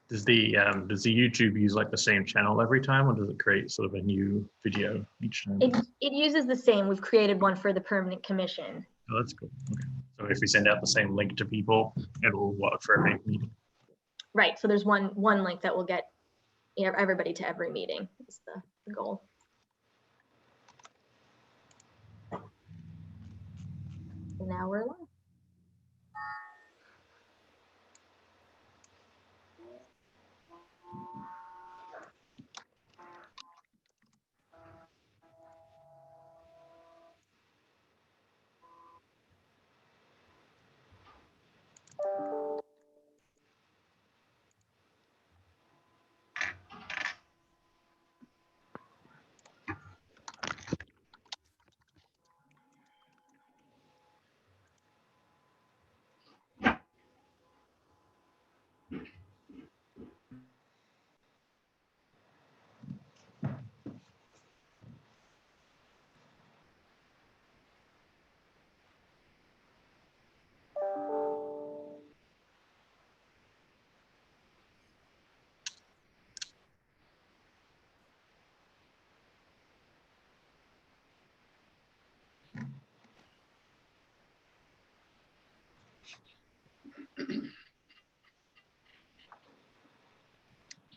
does the YouTube use like the same channel every time, or does it create sort of a new video each time? It uses the same. We've created one for the permanent commission. Oh, that's cool. Okay. So if we send out the same link to people, it'll work for every meeting. Right. So there's one link that will get everybody to every meeting. Is the goal. So now we're live.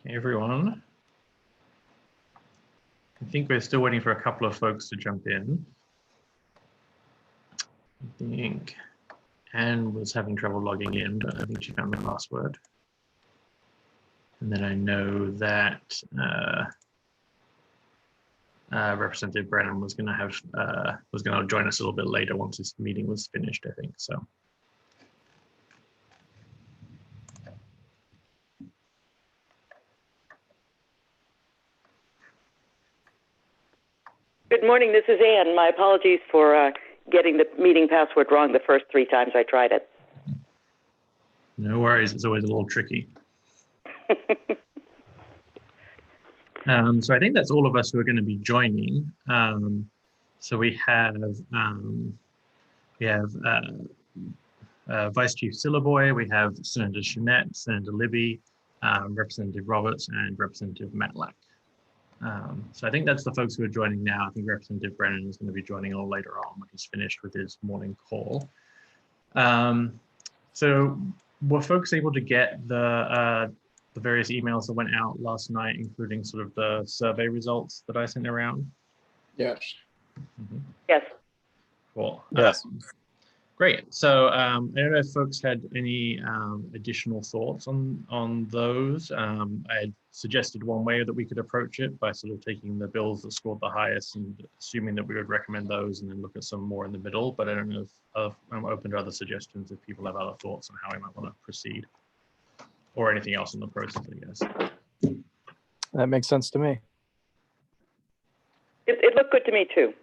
Hey everyone. I think we're still waiting for a couple of folks to jump in. I think Anne was having trouble logging in, but I think she found the password. And then I know that Representative Brennan was going to join us a little bit later once this meeting was finished, I think. So. Good morning, this is Ann. My apologies for getting the meeting password wrong the first 3 times I tried it. No worries, it's always a little tricky. So I think that's all of us who are going to be joining. So we have Vice Chief Sillaboy, we have Senator Jeanette, Senator Libby, Representative Roberts, and Representative Matlack. So I think that's the folks who are joining now. I think Representative Brennan is going to be joining a little later on when he's finished with his morning call. So were folks able to get the various emails that went out last night, including sort of the survey results that I sent around? Yes. Mm-hmm. Yes. Cool. Yes. Great. So I don't know if folks had any additional thoughts on those. I had suggested one way that we could approach it by sort of taking the bills that scored the highest and assuming that we would recommend those and then look at some more in the middle. But I don't know if I'm open to other suggestions if people have other thoughts on how we might want to proceed or anything else in the process, I guess. That makes sense to me. It looked good to me too.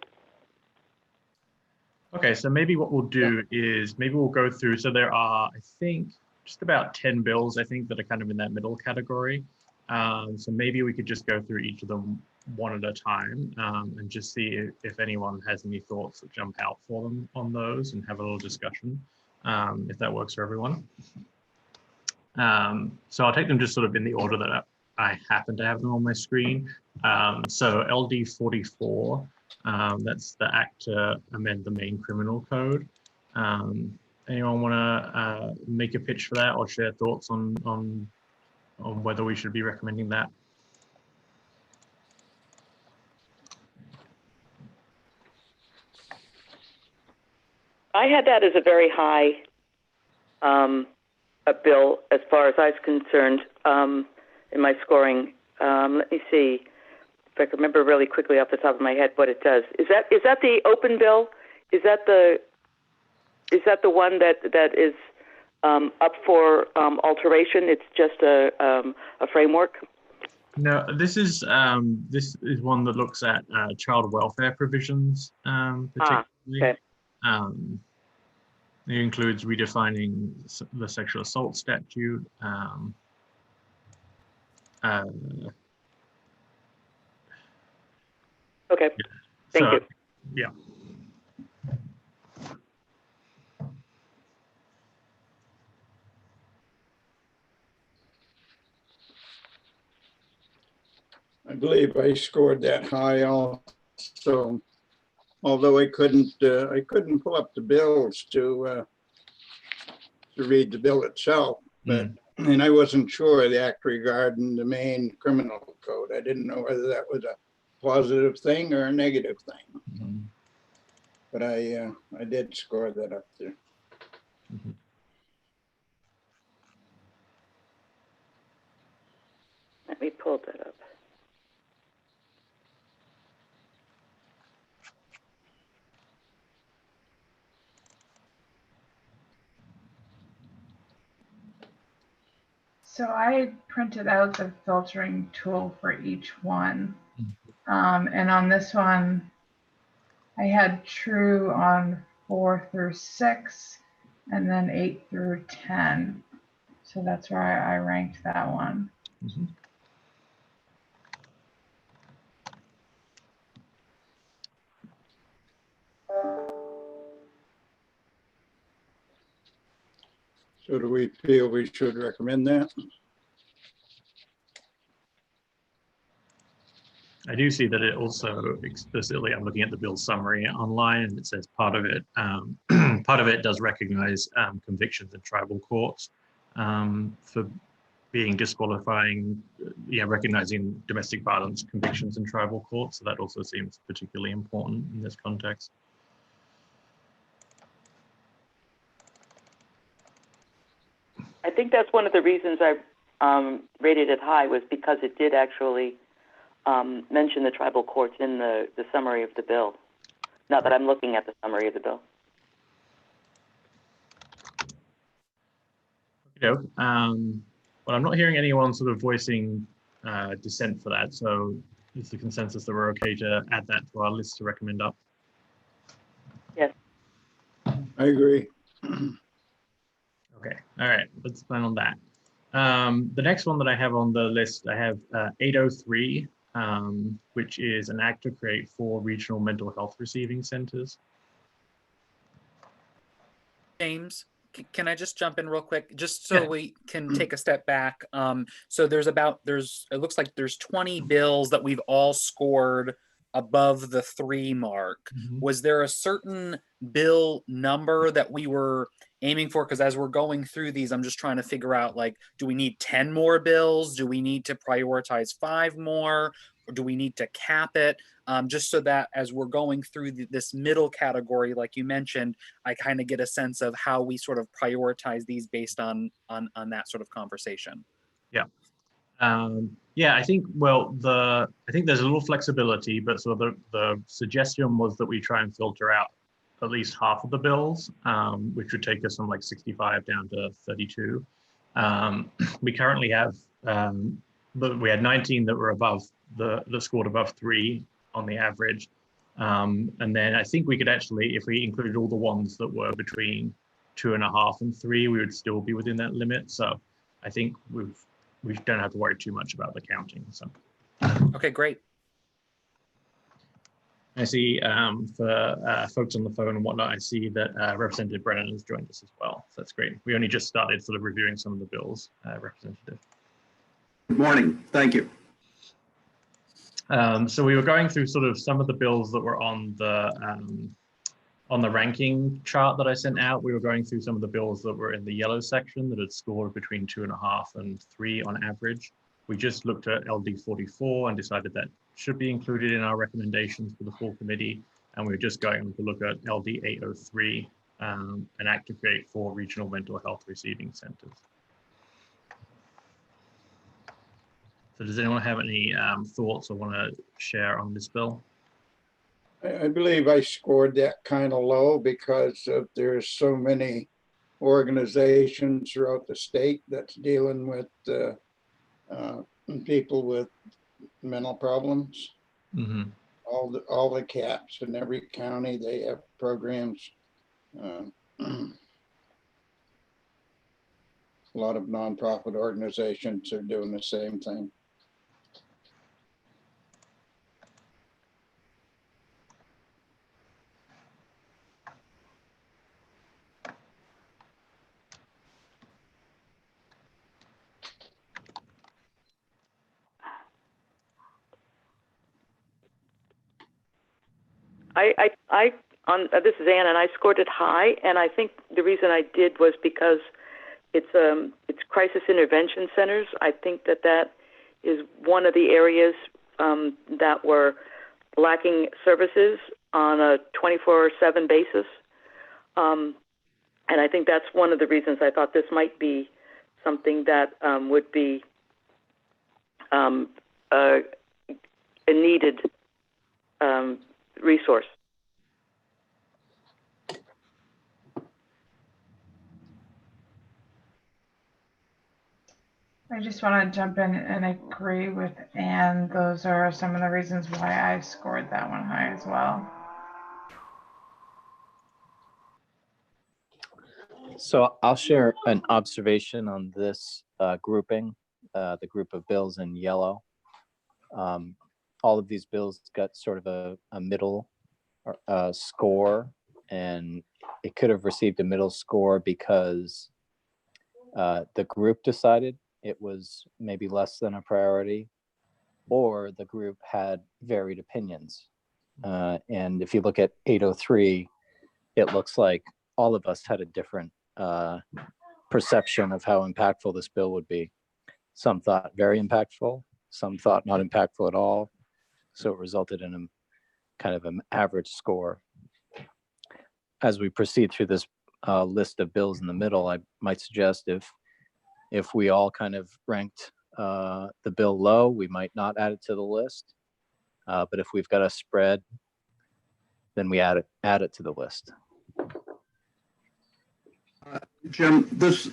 Okay, so maybe what we'll do is maybe we'll go through. So there are, I think, just about 10 bills, I think, that are kind of in that middle category. So maybe we could just go through each of them one at a time and just see if anyone has any thoughts that jump out for them on those and have a little discussion, if that works for everyone. So I'll take them just sort of in the order that I happen to have them on my screen. So LD 44. That's the act to amend the main criminal code. Anyone want to make a pitch for that or share thoughts on whether we should be recommending that? I had that as a very high a bill as far as I was concerned in my scoring. Let me see if I can remember really quickly off the top of my head what it does. Is that the open bill? Is that the one that is up for alteration? It's just a framework. No, this is one that looks at child welfare provisions, particularly. Okay. It includes redefining the sexual assault statute. Okay. Thank you. Yeah. believe I scored that high also, although I couldn't pull up the bills to read the bill itself, but and I wasn't sure of the act regarding the Maine criminal code. I didn't know whether that was a positive thing or a negative thing. But I did score that up there. Let me pull that up. So I printed out the filtering tool for each one. And on this one, I had true on 4 through 6 and then 8 through 10. So that's where I ranked that one. So do we feel we should recommend that? I do see that it also explicitly, I'm looking at the bill summary online, and it says part of it does recognize convictions in tribal courts for being disqualifying, recognizing domestic violence convictions in tribal courts. So that also seems particularly important in this context. I think that's one of the reasons I rated it high, was because it did actually mention the tribal courts in the summary of the bill. Not that I'm looking at the summary of the bill. Well, I'm not hearing anyone sort of voicing dissent for that. So is the consensus that we're okay to add that to our list to recommend up? Yes. I agree. Okay, all right, let's plan on that. The next one that I have on the list, I have 803, which is an act to create 4 regional mental health receiving centers. James, can I just jump in real quick, just so we can take a step back? So it looks like there's 20 bills that we've all scored above the 3 mark. Was there a certain bill number that we were aiming for? Because as we're going through these, I'm just trying to figure out, like, do we need 10 more bills? Do we need to prioritize 5 more? Or do we need to cap it? Just so that as we're going through this middle category, like you mentioned, I kind of get a sense of how we sort of prioritize these based on that sort of conversation. Yeah. Yeah, I think, well, I think there's a little flexibility, but so the suggestion was that we try and filter out at least half of the bills, which would take us from like 65 down to 32. We currently have, we had 19 that were above that scored above 3 on the average. And then I think we could actually, if we included all the ones that were between 2.5 and 3, we would still be within that limit. So I think we don't have to worry too much about the counting. So. Okay, great. I see for folks on the phone and whatnot, I see that Representative Brennan has joined us as well. So that's great. We only just started sort of reviewing some of the bills, Representative. Good morning. Thank you. So we were going through sort of some of the bills that were on the ranking chart that I sent out. We were going through some of the bills that were in the yellow section that had scored between 2.5 and 3 on average. We just looked at LD 44 and decided that should be included in our recommendations for the full committee. And we were just going to look at LD 803, an act to create 4 regional mental health receiving centers. So does anyone have any thoughts or want to share on this bill? I believe I scored that kind of low because there's so many organizations throughout the state that's dealing with people with mental problems. Mm-hmm. All the CAPs in every county, they have programs. A lot of nonprofit organizations are doing the same thing. This is Ann, and I scored it high, and I think the reason I did was because it's crisis intervention centers. I think that is one of the areas that were lacking services on a 24/7 basis. And I think that's one of the reasons I thought this might be something that would be a needed resource. I just want to jump in and agree with Anne. Those are some of the reasons why I scored that one high as well. So I'll share an observation on this grouping, the group of bills in yellow. All of these bills got sort of a middle score, and it could have received a middle score because the group decided it was maybe less than a priority, or the group had varied opinions. And if you look at 803, it looks like all of us had a different perception of how impactful this bill would be. Some thought very impactful, some thought not impactful at all. So it resulted in a kind of an average score. As we proceed through this list of bills in the middle, I might suggest if we all kind of ranked the bill low, we might not add it to the list. But if we've got a spread, then we add it to the list. Jim, this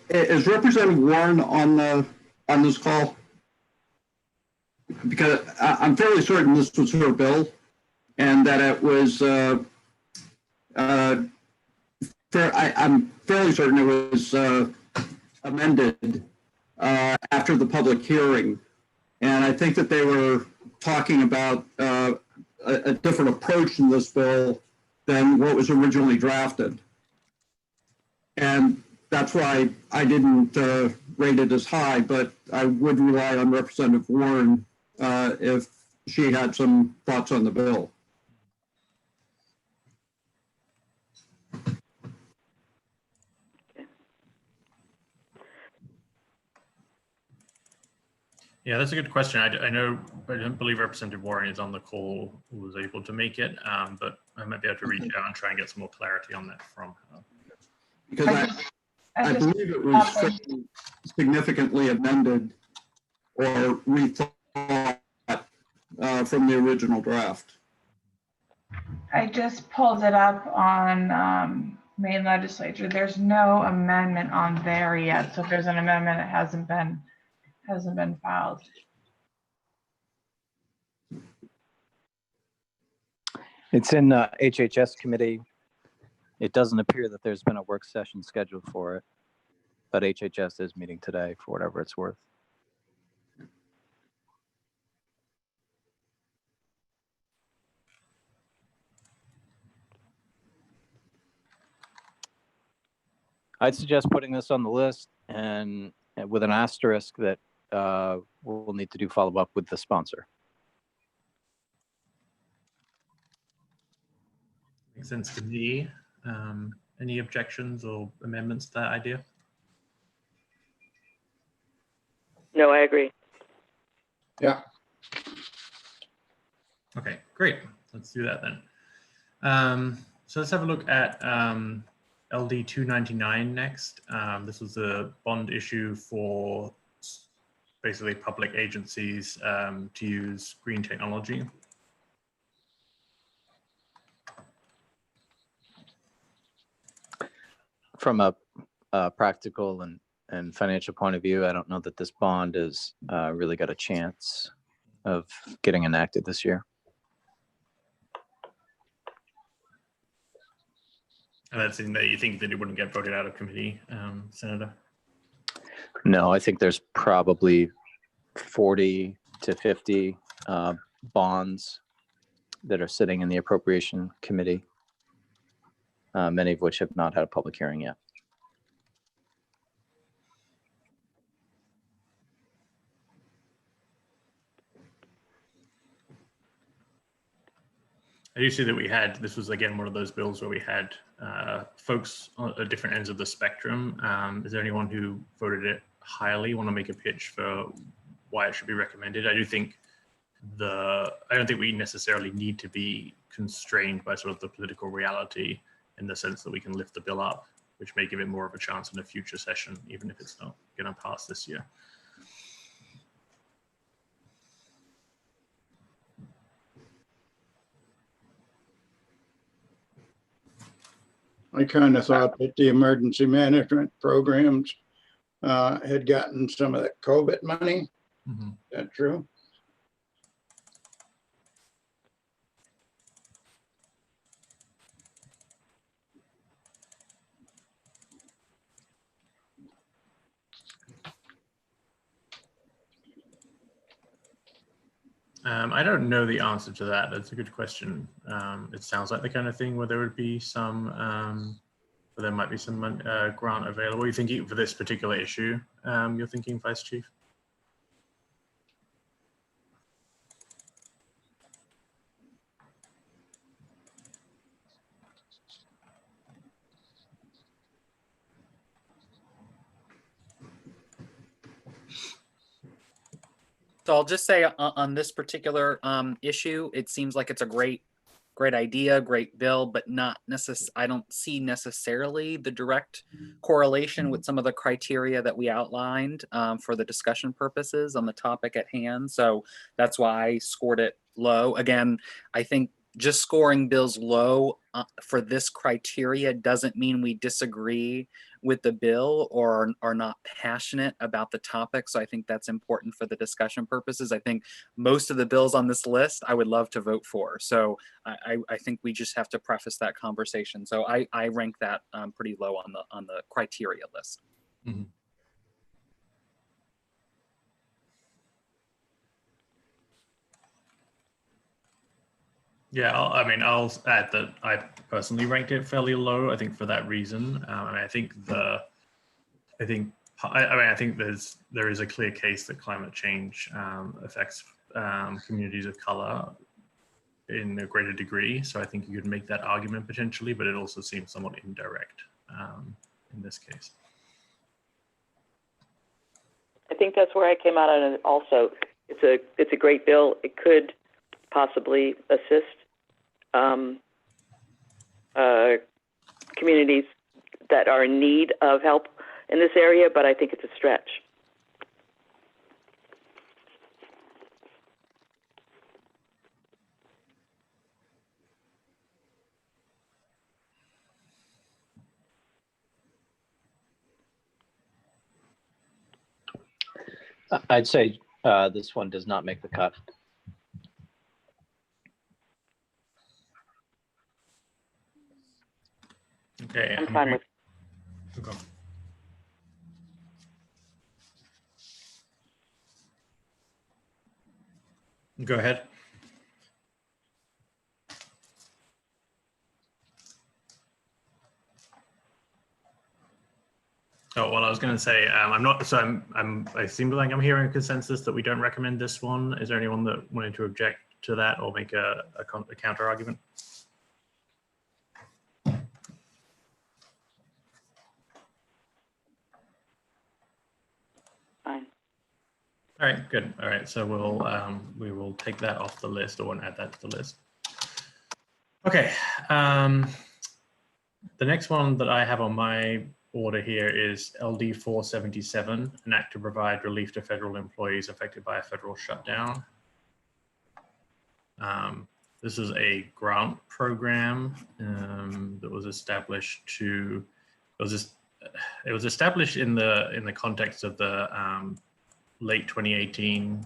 is Representative Warren on this call? Because I'm fairly certain this was her bill, and that it was. I'm fairly certain it was amended after the public hearing, and I think that they were talking about a different approach in this bill than what was originally drafted. And that's why I didn't rate it as high, but I would rely on Representative Warren if she had some thoughts on the bill. Yeah, that's a good question. I know, I don't believe Representative Warren is on the call who was able to make it, but I might be able to reach out and try and get some more clarity on that from her. Because I believe it was significantly amended or rethought from the original draft. I just pulled it up on Maine Legislature. There's no amendment on there yet. So if there's an amendment, it hasn't been filed. It's in HHS committee. It doesn't appear that there's been a work session scheduled for it, but HHS is meeting today for whatever it's worth. I'd suggest putting this on the list and with an asterisk that we'll need to do follow-up with the sponsor. Makes sense to me. Any objections or amendments to that idea? No, I agree. Yeah. Okay, great. Let's do that then. So let's have a look at LD 299 next. This was a bond issue for basically public agencies to use green technology. From a practical and financial point of view, I don't know that this bond has really got a chance of getting enacted this year. And that's in that you think that it wouldn't get voted out of committee, Senator? No, I think there's probably 40 to 50 bonds that are sitting in the appropriation committee, many of which have not had a public hearing yet. I do see that we had, this was again one of those bills where we had folks at different ends of the spectrum. Is there anyone who voted it highly? Want to make a pitch for why it should be recommended? I don't think we necessarily need to be constrained by sort of the political reality in the sense that we can lift the bill up, which may give it more of a chance in a future session, even if it's not going to pass this year. I kind of thought that the emergency management programs had gotten some of that COVID money. Mm-hmm. Is that true? I don't know the answer to that. That's a good question. It sounds like the kind of thing where there would be some, where there might be some grant available. You thinking for this particular issue? You're thinking, Vice Chief? So I'll just say on this particular issue, it seems like it's a great idea, great bill, but not I don't see necessarily the direct correlation with some of the criteria that we outlined for the discussion purposes on the topic at hand. So that's why I scored it low. Again, I think just scoring bills low for this criteria doesn't mean we disagree with the bill or are not passionate about the topic. So I think that's important for the discussion purposes. I think most of the bills on this list I would love to vote for. So I think we just have to preface that conversation. So I rank that pretty low on the criteria list. Mm-hmm. Yeah, I'll add that I personally ranked it fairly low. I think for that reason, and I think there is a clear case that climate change affects communities of color in a greater degree. So I think you could make that argument potentially, but it also seems somewhat indirect in this case. I think that's where I came out on it also. It's a great bill. It could possibly assist communities that are in need of help in this area, but I think it's a stretch. I'd say this one does not make the cut. Okay, I'm fine with. Okay. Go ahead. Oh, well, I was going to say, I'm not, so I seem like I'm hearing a consensus that we don't recommend this one. Is there anyone that wanted to object to that or make a counter argument? Fine. All right, good. All right, so we will take that off the list, or won't add that to the list. Okay, the next one that I have on my order here is LD 477, an act to provide relief to federal employees affected by a federal shutdown. This is a grant program that was established to. It was established in the context of the late 2018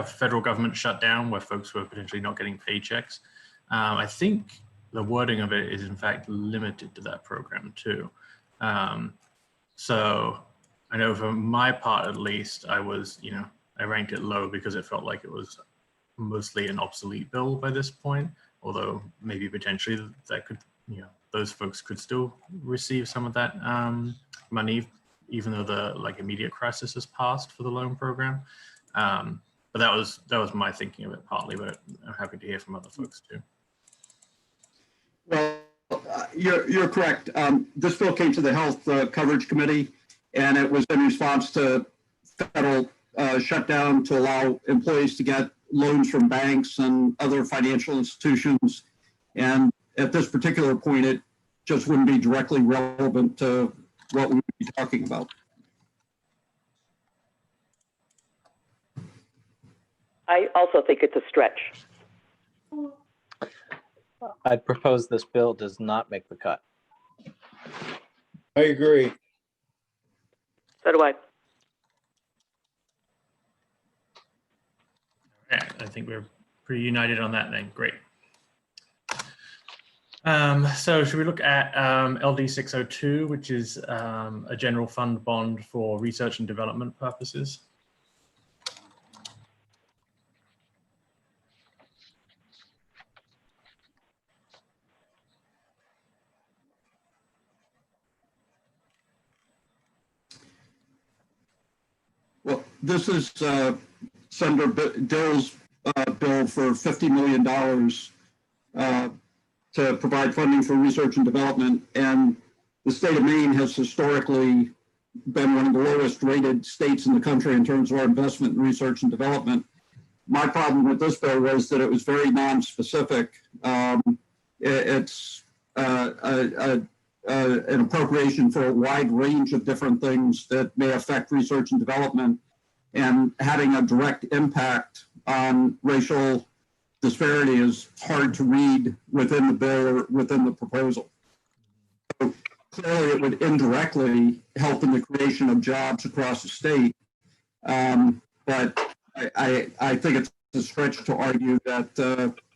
federal government shutdown, where folks were potentially not getting paychecks. I think the wording of it is in fact limited to that program too. So I know for my part, at least, I ranked it low because it felt like it was mostly an obsolete bill by this point, although maybe potentially that could, those folks could still receive some of that money, even though the immediate crisis has passed for the loan program. But that was my thinking of it partly, but I'm happy to hear from other folks too. Well, you're correct. This bill came to the Health Coverage Committee, and it was in response to federal shutdown to allow employees to get loans from banks and other financial institutions. And at this particular point, it just wouldn't be directly relevant to what we would be talking about. I also think it's a stretch. I'd propose this bill does not make the cut. I agree. So do I. Yeah, I think we're pretty united on that then. Great. So should we look at LD 602, which is a general fund bond for research and development purposes? Well, this is Senator Dill's bill for $50 million to provide funding for research and development. And the state of Maine has historically been one of the lowest rated states in the country in terms of our investment in research and development. My problem with this bill was that it was very non-specific. It's an appropriation for a wide range of different things that may affect research and development, and having a direct impact on racial disparity is hard to read within the bill or within the proposal. So clearly, it would indirectly help in the creation of jobs across the state. But I think it's a stretch to argue that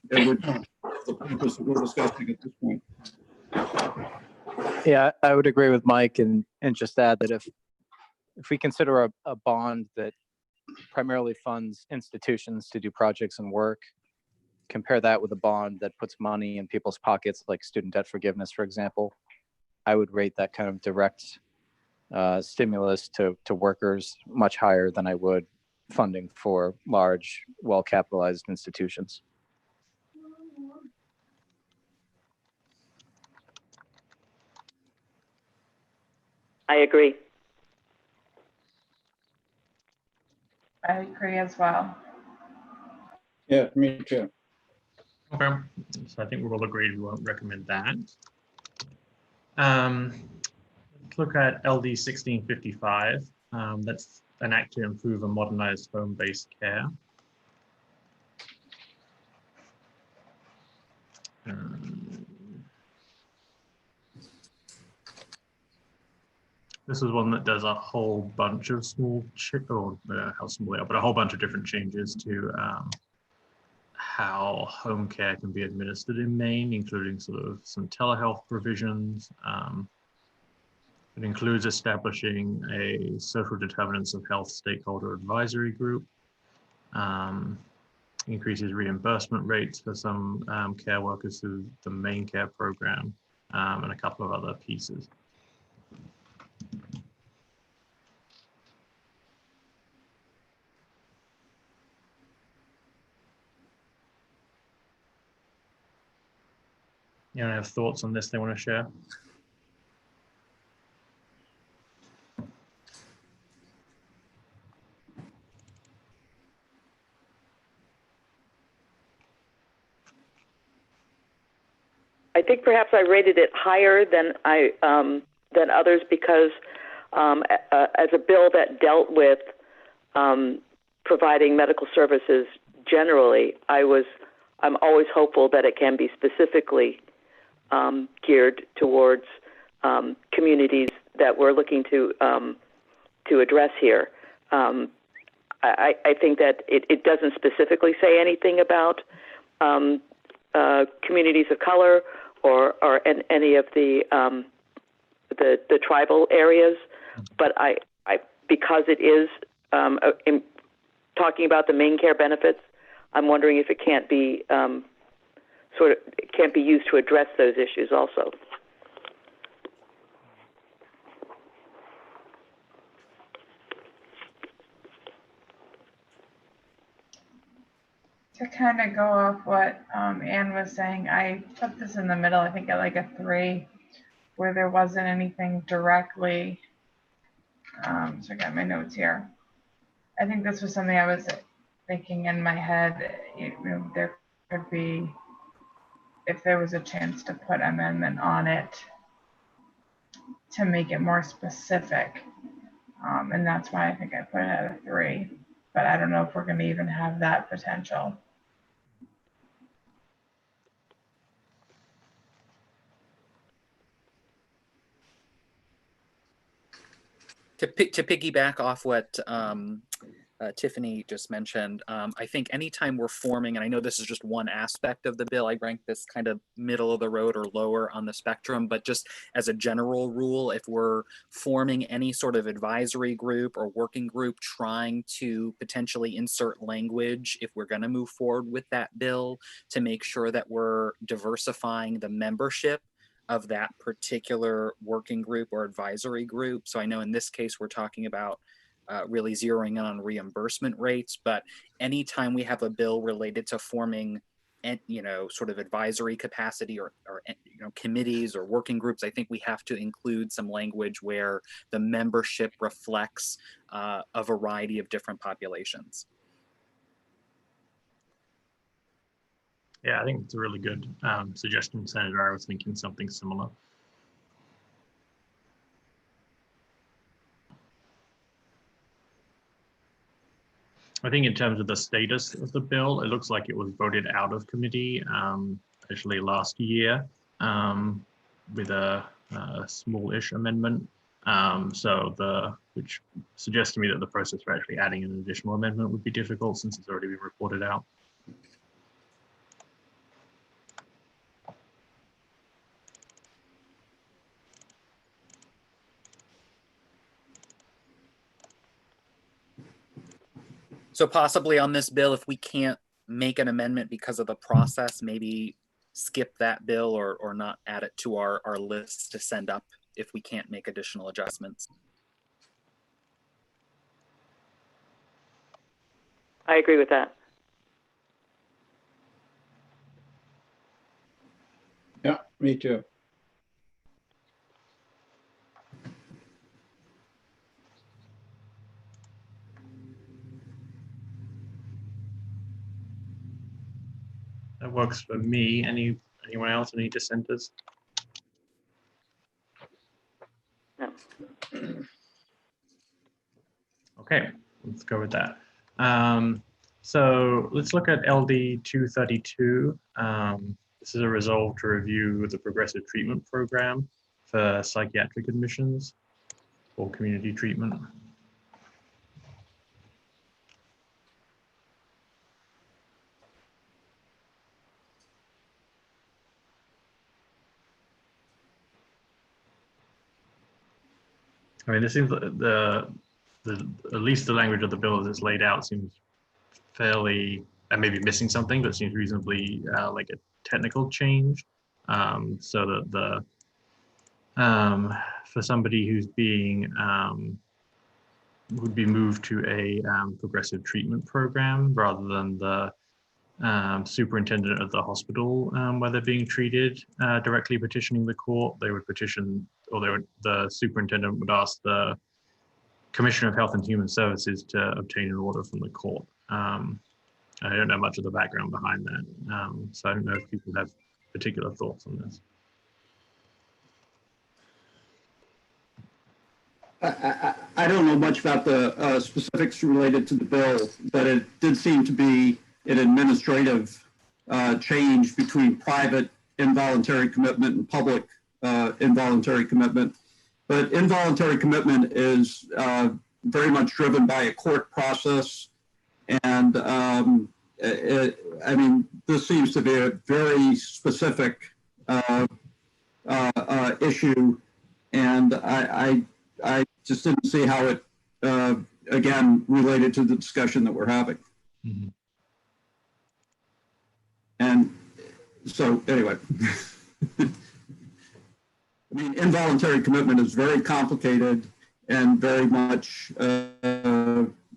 it would serve the purpose that we're discussing at this point. Yeah, I would agree with Mike and just add that if we consider a bond that primarily funds institutions to do projects and work, compare that with a bond that puts money in people's pockets, like student debt forgiveness, for example, I would rate that kind of direct stimulus to workers much higher than I would funding for large, well-capitalized institutions. I agree. I agree as well. Yeah, me too. Okay, so I think we're all agreed we won't recommend that. Let's look at LD 1655. That's an act to improve and modernize home-based care. This is one that does a whole bunch of small, how small they are, but a whole bunch of different changes to how home care can be administered in Maine, including sort of some telehealth provisions. It includes establishing a social determinants of health stakeholder advisory group, increases reimbursement rates for some care workers through the Maine Care program, and a couple of other pieces. Anyone have thoughts on this they want to share? I think perhaps I rated it higher than than others because as a bill that dealt with providing medical services generally, I'm always hopeful that it can be specifically geared towards communities that we're looking to address here. I think that it doesn't specifically say anything about communities of color or any of the tribal areas, but I because it is in talking about the Maine Care benefits, I'm wondering if it can't be can't be used to address those issues also. to kind of go off what Anne was saying, I put this in the middle, I think at like a 3, where there wasn't anything directly. So I got my notes here. I think this was something I was thinking in my head. There could be, if there was a chance to put amendment on it to make it more specific. And that's why I think I put it at a 3. But I don't know if we're going to even have that potential. To piggyback off what Tiffany just mentioned, I think anytime we're forming, and I know this is just one aspect of the bill, I rank this kind of middle of the road or lower on the spectrum, but just as a general rule, if we're forming any sort of advisory group or working group trying to potentially insert language, if we're going to move forward with that bill, to make sure that we're diversifying the membership of that particular working group or advisory group. So I know in this case, we're talking about really zeroing in on reimbursement rates, but anytime we have a bill related to forming, sort of advisory capacity or committees or working groups, I think we have to include some language where the membership reflects a variety of different populations. Yeah, I think it's a really good suggestion, Senator. I was thinking something similar. I think in terms of the status of the bill, it looks like it was voted out of committee actually last year with a small-ish amendment. Which suggests to me that the process for actually adding an additional amendment would be difficult since it's already been reported out. So possibly on this bill, if we can't make an amendment because of the process, maybe skip that bill or not add it to our list to send up if we can't make additional adjustments. I agree with that. Yeah, me too. That works for me. Anyone else? Any dissenters? No. Okay, let's go with that. So let's look at LD 232. This is a resolve to review the progressive treatment program for psychiatric admissions or community treatment. I mean, this seems at least the language of the bill as it's laid out seems fairly, I may be missing something, but seems reasonably like a technical change. So that for somebody who's being would be moved to a progressive treatment program rather than the superintendent of the hospital where they're being treated directly petitioning the court, they would petition, or the superintendent would ask the Commissioner of Health and Human Services to obtain an order from the court. I don't know much of the background behind that, so I don't know if people have particular thoughts on this. I don't know much about the specifics related to the bill, but it did seem to be an administrative change between private involuntary commitment and public involuntary commitment. But involuntary commitment is very much driven by a court process. And I mean, this seems to be a very specific issue. And I just didn't see how it, again, related to the discussion that we're having. Mm-hmm. And so, anyway, I mean, involuntary commitment is very complicated and very much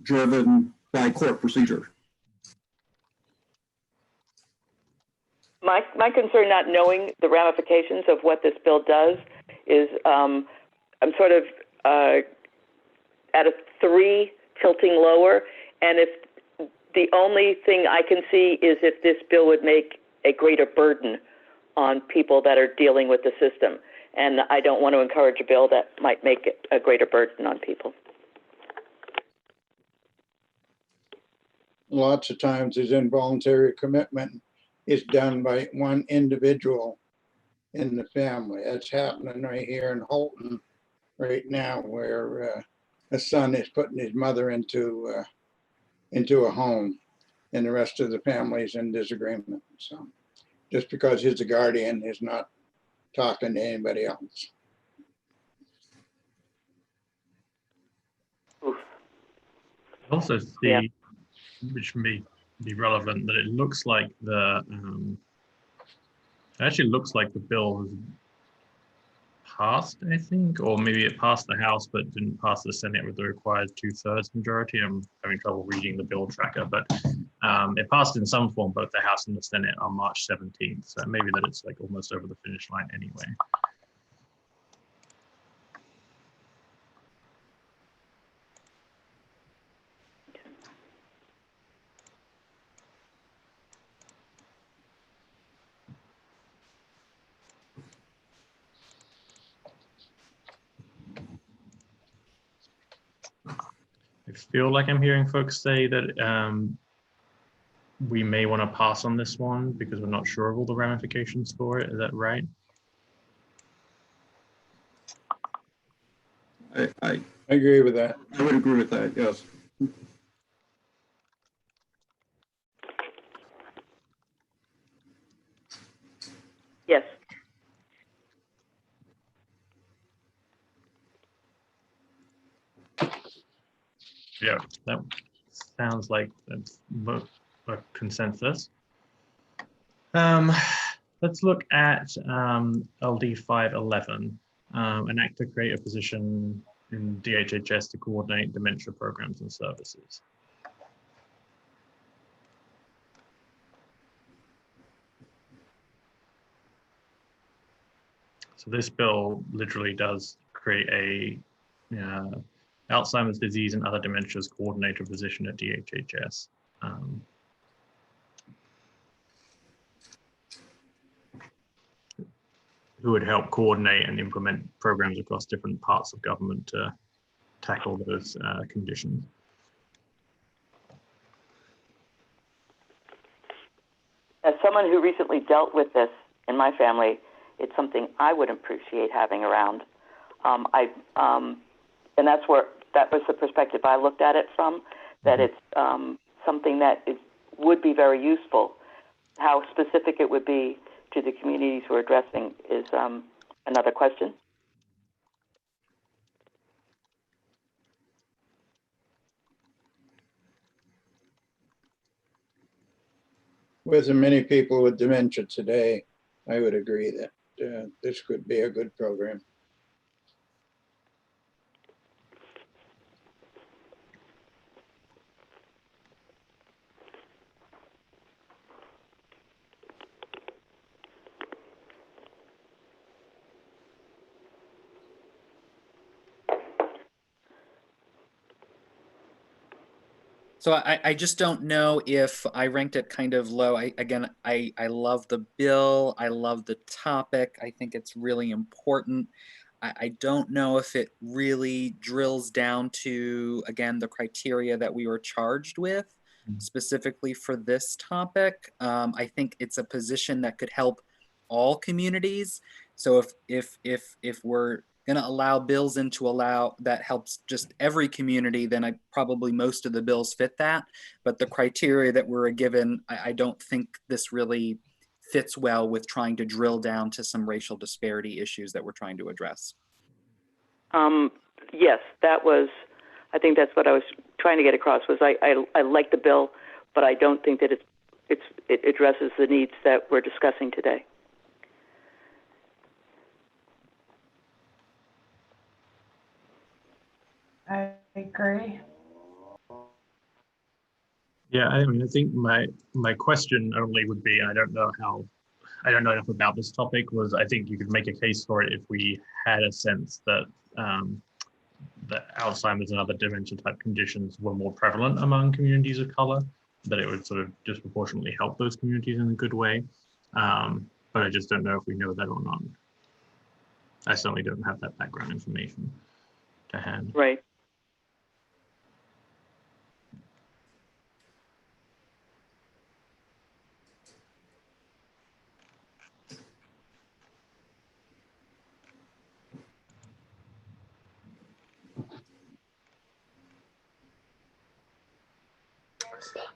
driven by court procedure. my concern, not knowing the ramifications of what this bill does, is I'm sort of at a 3, tilting lower, and if the only thing I can see is if this bill would make a greater burden on people that are dealing with the system, and I don't want to encourage a bill that might make it a greater burden on people. Lots of times this involuntary commitment is done by one individual in the family. That's happening right here in Holton right now, where a son is putting his mother into a home, and the rest of the family is in disagreement. So just because he's a guardian is not talking to anybody else. Also see, which may be relevant, that it looks like the it actually looks like the bill has passed, I think, or maybe it passed the House but didn't pass the Senate with the required 2/3 majority. I'm having trouble reading the bill tracker, but it passed in some form, both the House and the Senate, on March 17th. So maybe that it's like almost over the finish line anyway. I feel like I'm hearing folks say that we may want to pass on this one because we're not sure of all the ramifications for it. Is that right? I agree with that. I would agree with that, yes. Yes. Yeah, that sounds like that's a consensus. Let's look at LD 511, an act to create a position in DHHS to coordinate dementia programs and services. So this bill literally does create a Alzheimer's disease and other dementias coordinator position at DHHS. Who would help coordinate and implement programs across different parts of government to tackle those conditions. As someone who recently dealt with this in my family, it's something I would appreciate having around. And that was the perspective I looked at it from, that it's something that would be very useful. How specific it would be to the communities we're addressing is another question. With the many people with dementia today, I would agree that this could be a good program. So I just don't know if I ranked it kind of low. I love the bill. I love the topic. I think it's really important. I don't know if it really drills down to, again, the criteria that we were charged with specifically for this topic. I think it's a position that could help all communities. So if we're going to allow bills in to allow that helps just every community, then probably most of the bills fit that. But the criteria that we're given, I don't think this really fits well with trying to drill down to some racial disparity issues that we're trying to address. Yes, I think that's what I was trying to get across, was I like the bill, but I don't think that it addresses the needs that we're discussing today. I agree. Yeah, I mean, I think my question only would be, I don't know how I don't know enough about this topic, was I think you could make a case for it if we had a sense that that Alzheimer's and other dementia type conditions were more prevalent among communities of color, that it would sort of disproportionately help those communities in a good way. But I just don't know if we know that or not. I certainly don't have that background information to hand. Right.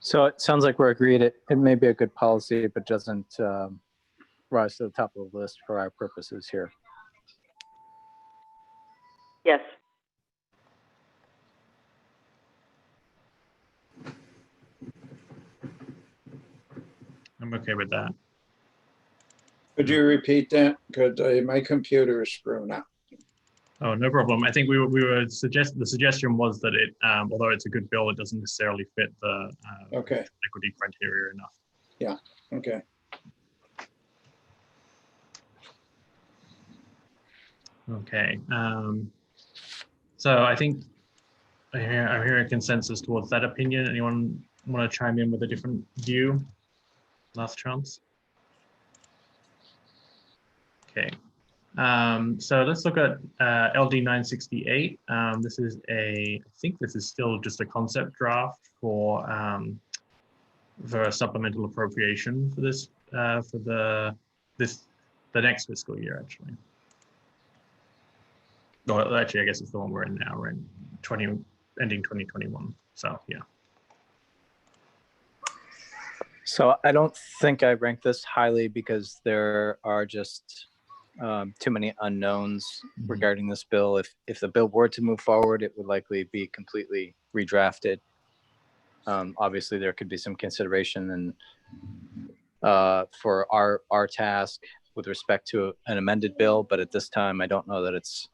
So it sounds like we're agreed it may be a good policy, but doesn't rise to the top of the list for our purposes here. Yes. I'm okay with that. Could you repeat that? Because my computer is screwing up. Oh, no problem. I think the suggestion was that it, although it's a good bill, it doesn't necessarily fit the Okay, equity criteria enough. okay. Okay. So I think I'm hearing a consensus towards that opinion. Anyone want to chime in with a different view? Last chance. Okay. So let's look at LD 968. This is I think this is still just a concept draft for a supplemental appropriation for this for the next fiscal year, actually. Well, actually, I guess it's the one we're in now, right? Ending 2021. So yeah. So I don't think I rank this highly because there are just too many unknowns regarding this bill. If the bill were to move forward, it would likely be completely redrafted. Obviously, there could be some consideration and for our task with respect to an amended bill, but at this time, I don't know that it's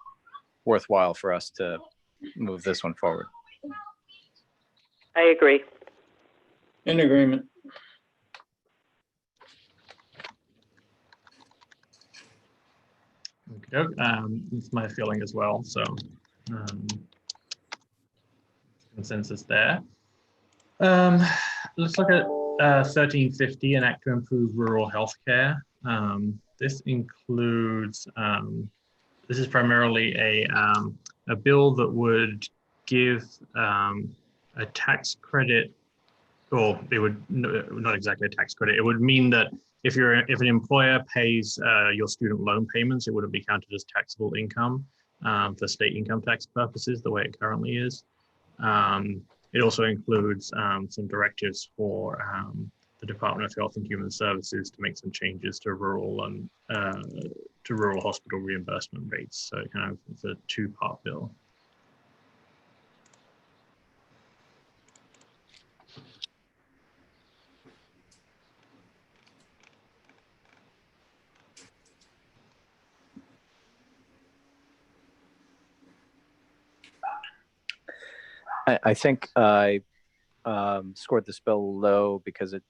worthwhile for us to move this one forward. I agree. In agreement. Okay, it's my feeling as well. So consensus there. Let's look at 1350, an act to improve rural healthcare. This includes, this is primarily a bill that would give a tax credit, or it would not exactly a tax credit. It would mean that if an employer pays your student loan payments, it wouldn't be counted as taxable income for state income tax purposes, the way it currently is. It also includes some directives for the Department of Health and Human Services to make some changes to rural and to rural hospital reimbursement rates. So it's a two-part bill. I think I scored this bill low because it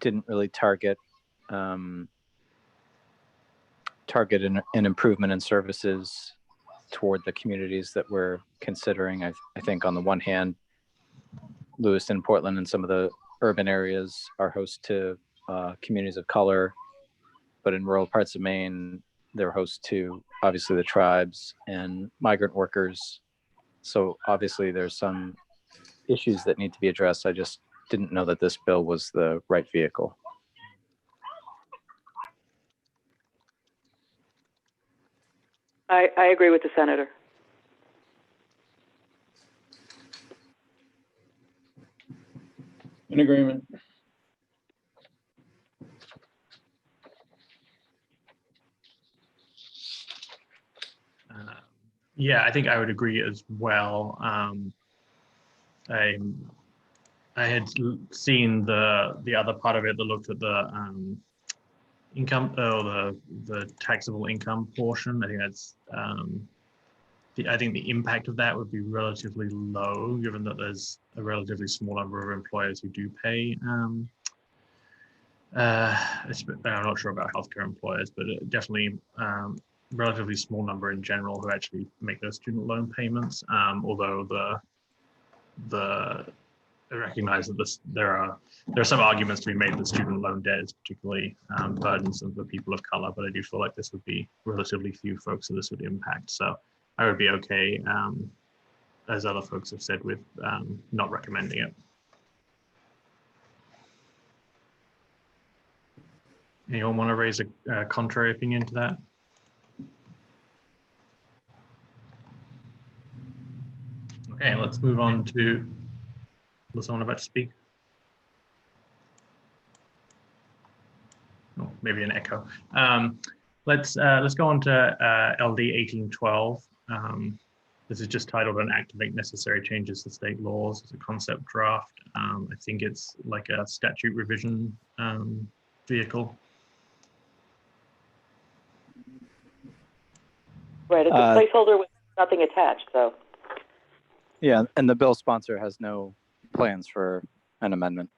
didn't really target an improvement in services toward the communities that we're considering. I think on the one hand, Lewiston, Portland, and some of the urban areas are host to communities of color, but in rural parts of Maine, they're host to obviously the tribes and migrant workers. So obviously there's some issues that need to be addressed. I just didn't know that this bill was the right vehicle. I agree with the senator. In agreement. Yeah, I think I would agree as well. I had seen the other part of it that looked at the income, or the taxable income portion. I think that's I think the impact of that would be relatively low, given that there's a relatively small number of employers who do pay I'm not sure about healthcare employers, but definitely relatively small number in general who actually make those student loan payments. Although I recognize that there are some arguments to be made that student loan debt is particularly burdensome for people of color, but I do feel like this would be relatively few folks that this would impact. So I would be okay, as other folks have said, with not recommending it. Anyone want to raise a contrary opinion to that? Okay, let's move on to, was someone about to speak? Oh, maybe an echo. Let's go on to LD 1812. This is just titled "An Act to Make Necessary Changes to State Laws." It's a concept draft. I think it's like a statute revision vehicle. Right, it's a placeholder with nothing attached, so. Yeah, and the bill sponsor has no plans for an amendment.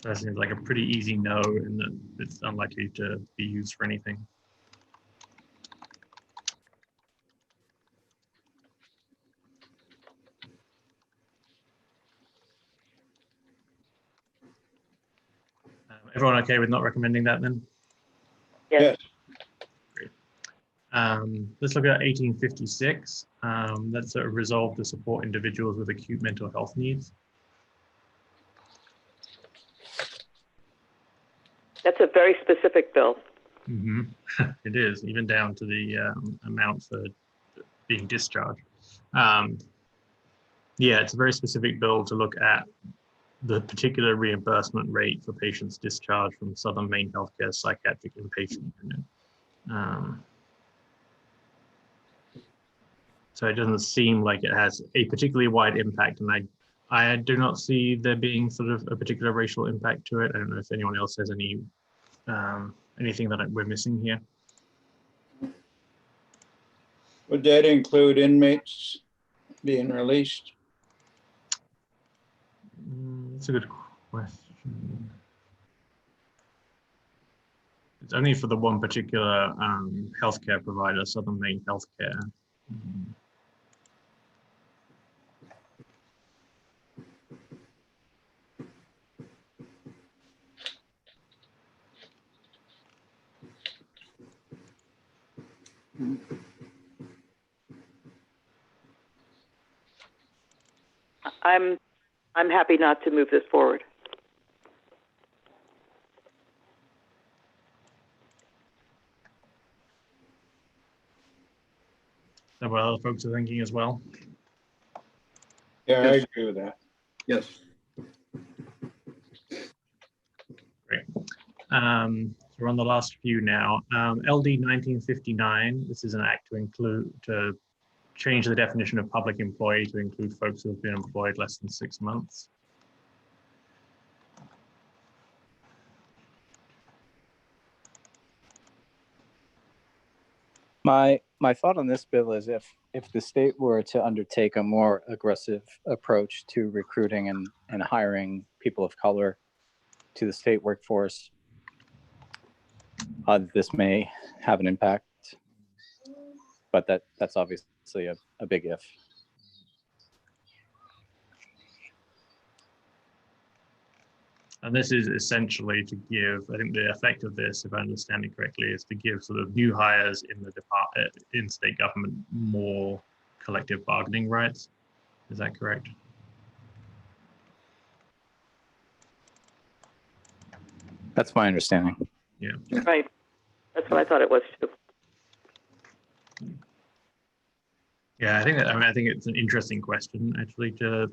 So that seems like a pretty easy no, and that it's unlikely to be used for anything. Everyone okay with not recommending that then? Yes. Great. Let's look at 1856. That's a resolve to support individuals with acute mental health needs. That's a very specific bill. Mm-hmm. It is, even down to the amount for being discharged. Yeah, it's a very specific bill to look at the particular reimbursement rate for patients discharged from Southern Maine Healthcare Psychiatric Inpatient Unit. So it doesn't seem like it has a particularly wide impact, and I do not see there being sort of a particular racial impact to it. I don't know if anyone else has any anything that we're missing here. Would that include inmates being released? That's a good question. It's only for the one particular healthcare provider, Southern Maine Healthcare. I'm happy not to move this forward. Is that what other folks are thinking as well? Yeah, Yes. I agree with that. Yes. Great. So we're on the last few now. LD 1959. This is an act to change the definition of public employee to include folks who have been employed less than 6 months. My thought on this bill is if the state were to undertake a more aggressive approach to recruiting and hiring people of color to the state workforce, this may have an impact, but that's obviously a big if. And this is essentially to give, I think the effect of this, if I understand it correctly, is to give sort of new hires in the department, in state government, more collective bargaining rights. Is that correct? That's my understanding. Yeah. Right. That's what I thought it was too. Yeah, I think it's an interesting question actually to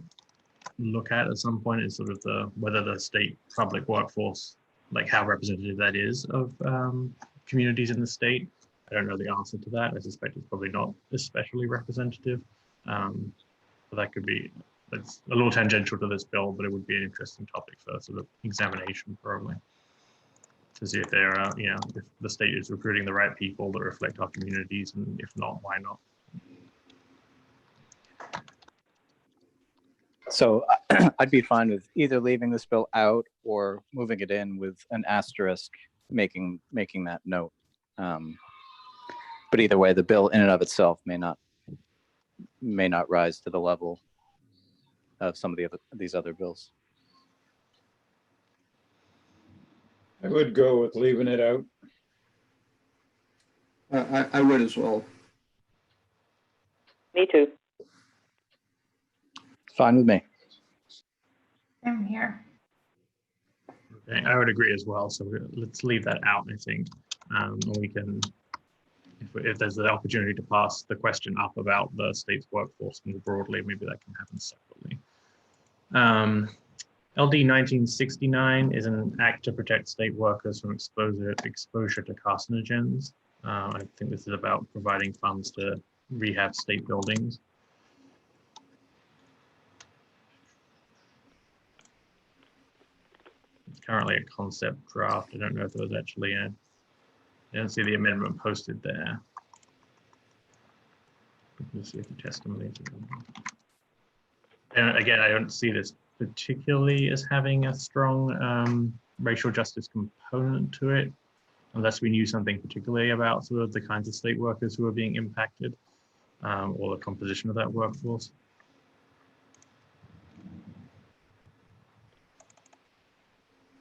look at some point, is sort of whether the state public workforce, like how representative that is of communities in the state. I don't know the answer to that. I suspect it's probably not especially representative, but that could be, it's a little tangential to this bill, but it would be an interesting topic for sort of examination probably, to see if there are, if the state is recruiting the right people that reflect our communities, and if not, why not? So I'd be fine with either leaving this bill out or moving it in with an asterisk, making that note. But either way, the bill in and of itself may not rise to the level of some of these other bills. I would go with leaving it out. I would as well. Me too. Fine with me. Same here. Okay, I would agree as well. So let's leave that out, I think. And we can, if there's the opportunity to pass the question up about the state's workforce more broadly, maybe that can happen separately. LD 1969 is an act to protect state workers from exposure to carcinogens. I think this is about providing funds to rehab state buildings. It's currently a concept draft. I don't know if there was actually I don't see the amendment posted there. Let's see if the testimony is available. And again, I don't see this particularly as having a strong racial justice component to it, unless we knew something particularly about sort of the kinds of state workers who are being impacted or the composition of that workforce.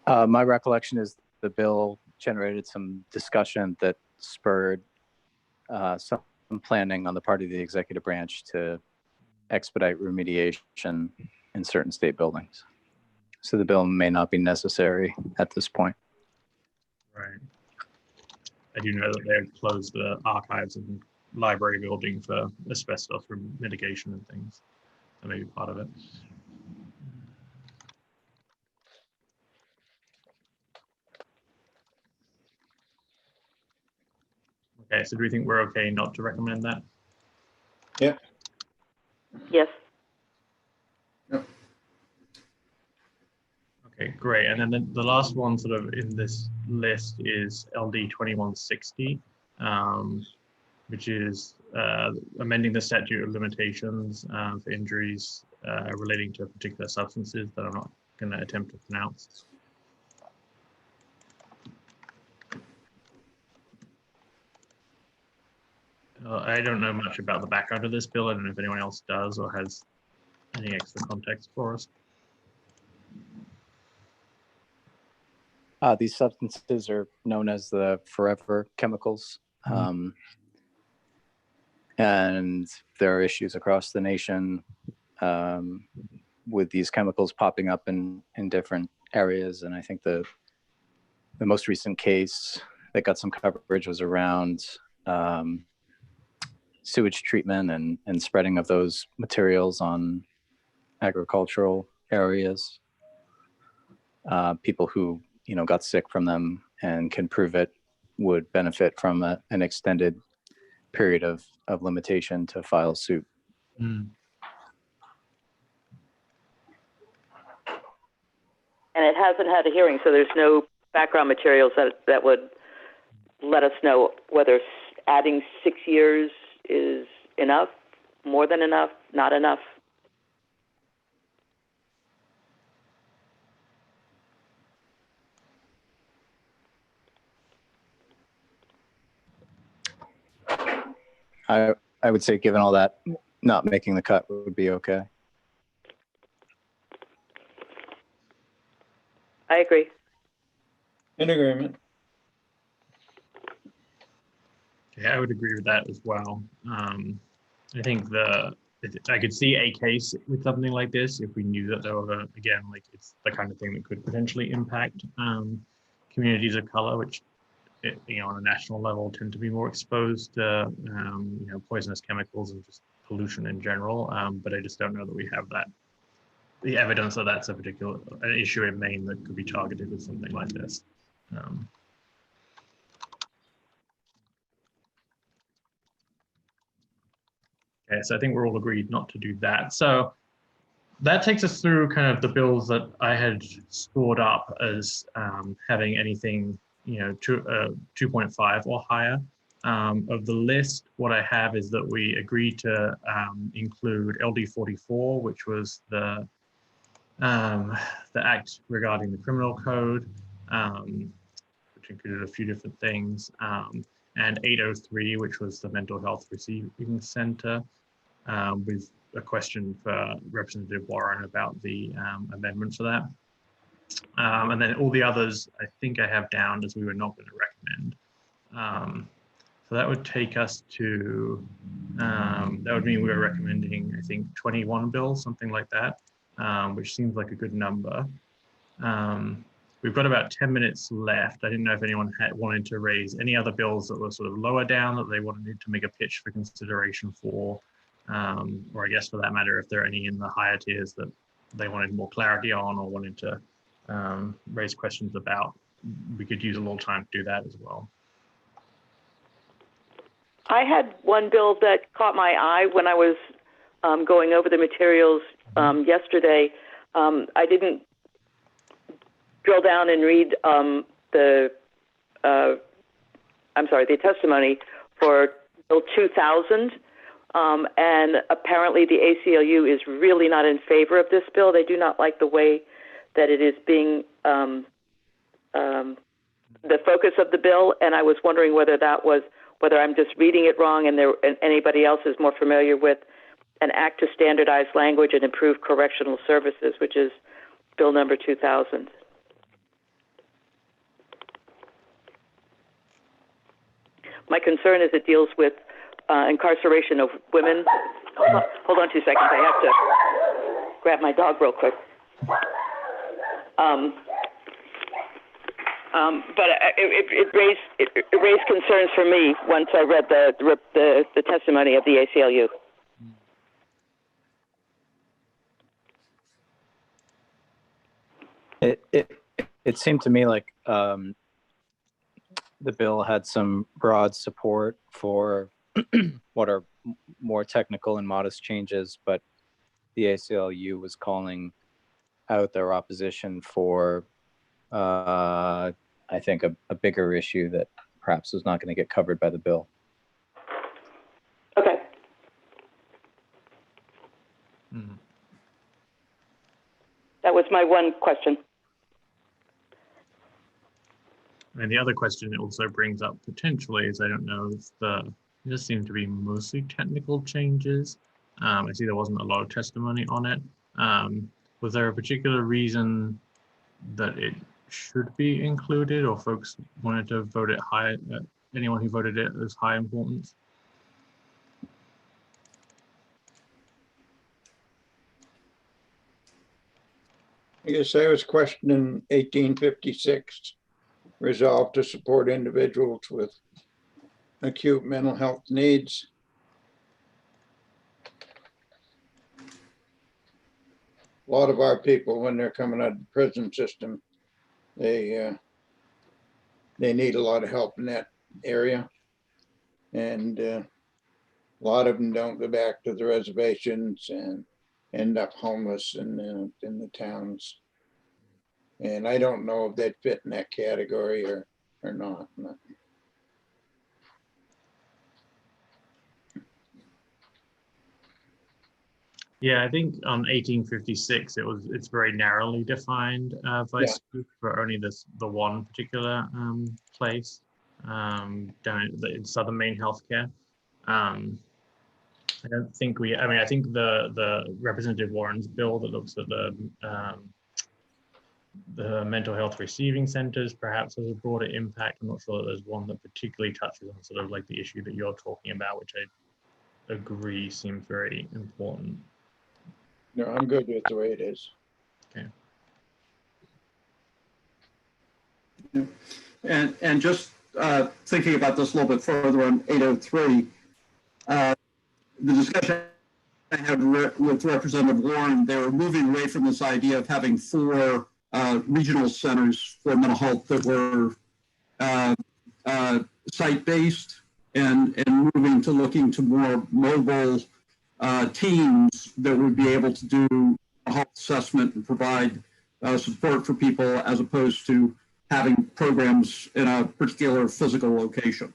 My recollection is the bill generated some discussion that spurred some planning on the part of the executive branch to expedite remediation in certain state buildings. So the bill may not be necessary at this point. Right. I do know that they've closed the archives and library building for asbestos mitigation and things. That may be part of it. Okay, so do we think we're okay not to recommend that? Yeah. Yes. Okay, great. And then the last one sort of in this list is LD 2160, which is amending the statute of limitations for injuries relating to particular substances that I'm not going to attempt to pronounce. I don't know much about the background of this bill. I don't know if anyone else does or has any extra context for us. These substances are known as the forever chemicals. And there are issues across the nation with these chemicals popping up in different areas. And I think the most recent case that got some coverage was around sewage treatment and spreading of those materials on agricultural areas. People who got sick from them and can prove it would benefit from an extended period of limitation to file suit. And it hasn't had a hearing, so there's no background materials that would let us know whether adding 6 years is enough, more than enough, not enough. I would say, given all that, not making the cut would be okay. I agree. In agreement. Yeah, I would agree with that as well. I think I could see a case with something like this if we knew that there were, again, like it's the kind of thing that could potentially impact communities of color, which on a national level tend to be more exposed to poisonous chemicals and just pollution in general. But I just don't know that we have the evidence that that's an issue in Maine that could be targeted with something like this. Okay, so I think we're all agreed not to do that. So that takes us through kind of the bills that I had scored up as having anything 2.5 or higher. Of the list, what I have is that we agreed to include LD 44, which was the the act regarding the criminal code, which included a few different things, and 803, which was the mental health receiving center, with a question for Representative Warren about the amendment for that. And then all the others, I think I have down as we were not going to recommend. So that would take us to, that would mean we were recommending, I think, 21 bills, something like that, which seems like a good number. We've got about 10 minutes left. I didn't know if anyone wanted to raise any other bills that were sort of lower down that they wanted to make a pitch for consideration for, or I guess for that matter, if there are any in the higher tiers that they wanted more clarity on or wanted to raise questions about. We could use a little time to do that as well. I had one bill that caught my eye when I was going over the materials yesterday. I didn't drill down and read the testimony for Bill 2000. And apparently the ACLU is really not in favor of this bill. They do not like the way that it is being the focus of the bill. And I was wondering whether I'm just reading it wrong and anybody else is more familiar with an act to standardize language and improve correctional services, which is Bill number 2000. My concern is it deals with incarceration of women. Hold on 2 seconds. I have to grab my dog real quick. But it raised concerns for me once I read the testimony of the ACLU. It seemed to me like the bill had some broad support for what are more technical and modest changes, but the ACLU was calling out their opposition for, I think, a bigger issue that perhaps was not going to get covered by the bill. Okay. Mm-hmm. That was my one question. And the other question it also brings up potentially is, I don't know if it just seemed to be mostly technical changes. I see there wasn't a lot of testimony on it. Was there a particular reason that it should be included, or folks wanted to vote it high? Anyone who voted it as high importance? I guess I was questioning 1856, resolved to support individuals with acute mental health needs. A lot of our people, when they're coming out of the prison system, they need a lot of help in that area. And a lot of them don't go back to the reservations and end up homeless in the towns. And I don't know if they'd fit in that category or not. Yeah, I think on 1856 it's very narrowly defined vice group for only the one particular place down in Southern Maine Healthcare. I don't think I think the Representative Warren's bill that looks at the mental health receiving centers perhaps has a broader impact. I'm not sure that there's one that particularly touches on sort of like the issue that you're talking about, which I agree seems very important. No, I'm good with the way it is. Okay. And just thinking about this a little bit further on 803, the discussion I had with Representative Warren, they were moving away from this idea of having 4 regional centers for mental health that were site-based and moving to looking to more mobile teams that would be able to do a health assessment and provide support for people, as opposed to having programs in a particular physical location.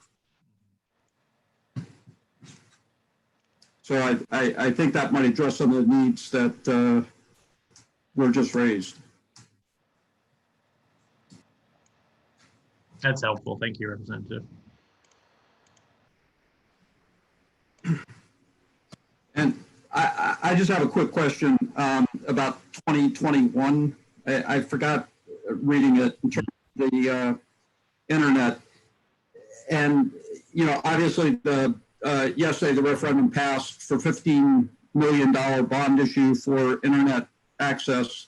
So I think that might address some of the needs that were just raised. That's helpful. Thank you, Representative. And I just have a quick question about 2021. I forgot reading it in terms of the internet. And, you know, obviously yesterday the referendum passed for $15 million bond issue for internet access.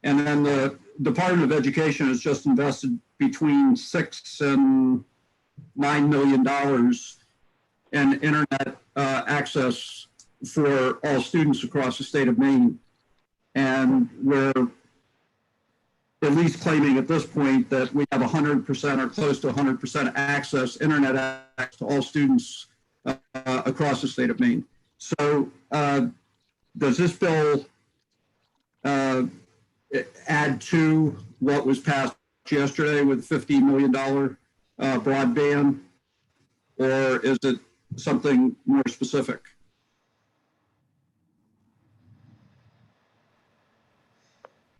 And then the Department of Education has just invested between $6 and $9 million in internet access for all students across the state of Maine. And we're at least claiming at this point that we have 100% or close to 100% access, internet access to all students across the state of Maine. So does this bill add to what was passed yesterday with $15 million broadband, or is it something more specific?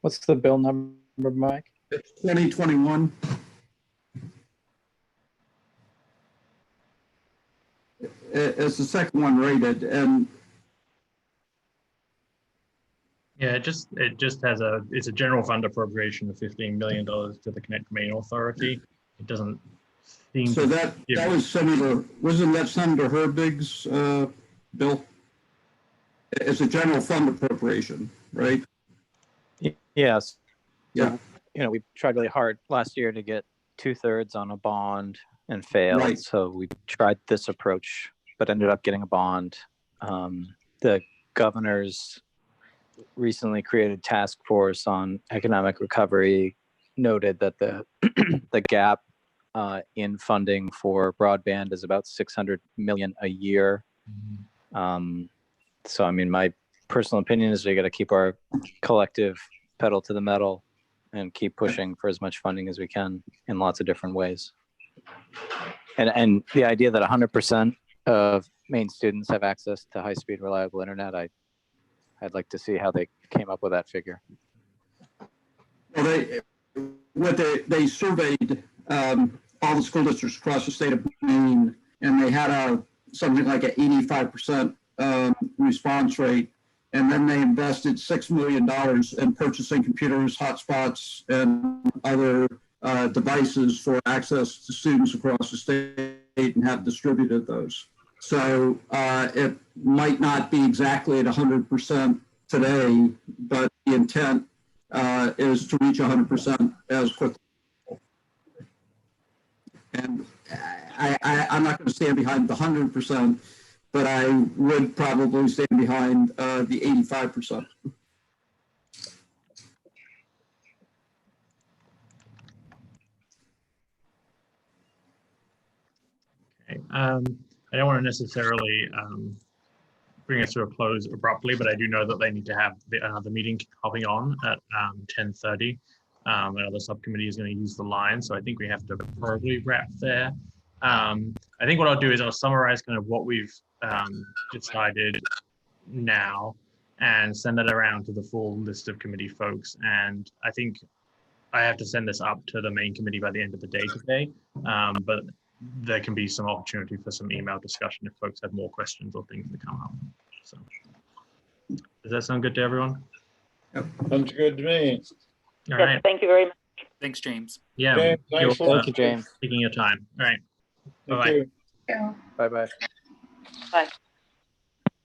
What's the bill number, Mike? It's 2021. It's the second one rated, and Yeah, it just has it's a general fund appropriation of $15 million to the Connect Maine Authority. It doesn't seem so that was wasn't that Senator Herbig's bill? It's a general fund appropriation, right? Yes. Yeah. You know, we tried really hard last year to get 2/3 on a bond and failed. Right. So we tried this approach, but ended up getting a bond. The governor's recently created task force on economic recovery noted that the the gap in funding for broadband is about 600 million a year. So I mean, my personal opinion is we got to keep our collective pedal to the metal and keep pushing for as much funding as we can in lots of different ways. And the idea that 100% of Maine students have access to high-speed, reliable internet, I'd like to see how they came up with that figure. Well, they surveyed all the school districts across the state of Maine, and they had something like an 85% response rate. And then they invested $6 million in purchasing computers, hotspots, and other devices for access to students across the state and have distributed those. So it might not be exactly at 100% today, but the intent is to reach 100% as quickly. And I'm not going to stand behind the 100%, but I would probably stand behind the 85%. Okay. I don't want to necessarily bring us to a close abruptly, but I do know that they need to have the meeting hopping on at 10:30. The subcommittee is going to use the line, so I think we have to probably wrap there. I think what I'll do is I'll summarize kind of what we've decided now and send that around to the full list of committee folks. And I think I have to send this up to the main committee by the end of the day today, but there can be some opportunity for some email discussion if folks have more questions or things that come up. So does that sound good to everyone? Yep. Sounds good to me. All Yes, right. thank you very much. Thanks, James. Yeah. James, thanks a lot. Thank you, James. Taking your time. All right. Thank Bye-bye. you. Yeah. Bye-bye. Bye.